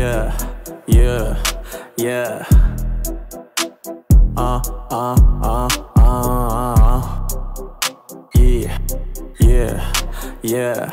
Yeah, yeah, yeah. Yeah, yeah, yeah.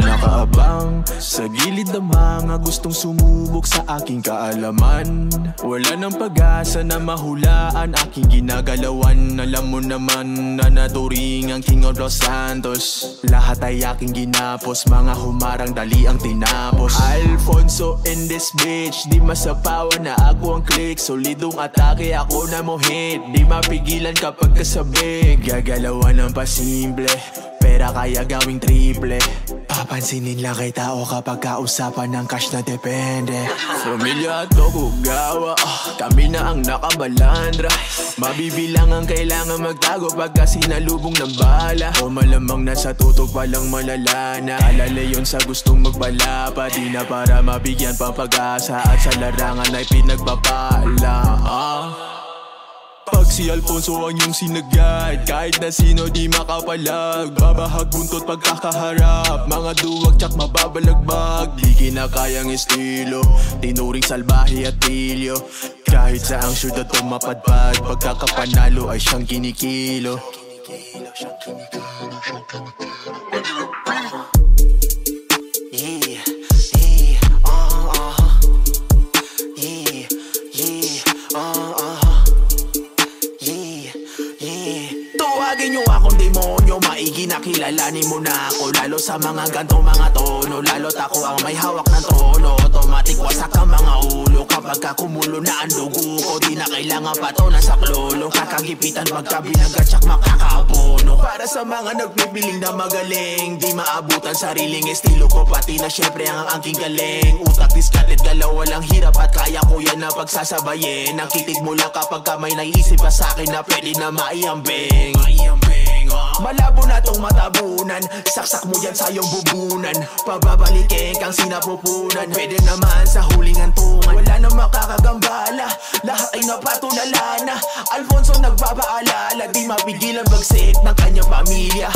Nakaabang sa gilid ng mga gustong sumubok sa aking kaalaman. Wala nang pag-asa na mahulaan aking ginagalawan. Alam mo naman na naturing ang King of Los Santos. Lahat ay aking ginapos, mga humarang dali ang tinapos. Alfonso in this bitch, di masapawan na ako ang click. Solidong atake, ako na mo hit. Di mapigilan kapag kasabik. Gagalawan ng pasimple, pera kaya gawing triple. Papansinin lang kay tao kapag kausapan ng cash na depende. Pamilya at Tokugawa, kami na ang nakabalandra. Mabibilang ang kailangan magtago pagka sinalubong ng bala. O malamang nasa tutok palang malala na. Alala yun sa gustong magpala pa. Di na para mabigyan pang pag-asa at sa larangan ay pinagpapala. Pag si Alfonso ang iyong sinagad, kahit na sino di makapalag. Babahag buntot pagkakaharap, mga duwag tsak mababalagbag. Di kinakayang estilo, tinuring salbahe at pilyo. Kahit sa ang syudad tumapadpad, pagkakapanalo ay siyang kinikilo. Tawagin nyo akong demonyo, maigi na kilalanin mo na ako. Lalo sa mga gantong mga tono, lalo't ako ang may hawak ng trono. Automatic wasak ang mga ulo kapag kakumulo na ang dugo ko. Di na kailangan pa to na sa klolo, kakagipitan magkabinagat tsak makakaapono. Para sa mga nagpipiling na magaling, di maabutan sariling estilo ko. Pati na syempre ang aking galing. Utak diskalit, galaw walang hirap at kaya ko yan na pagsasabayin. Ang kitig mo lang kapag ka may naisip pa sa'kin na pwede na maiambing. Malabo na tong matabunan, saksak mo yan sa iyong bubunan. Pababalikin kang sinapupunan, pwede naman sa huling antungan. Wala na makakagambala, lahat ay napatulala na. Alfonso nagpapaalala, di mapigilan bagsik ng kanyang pamilya.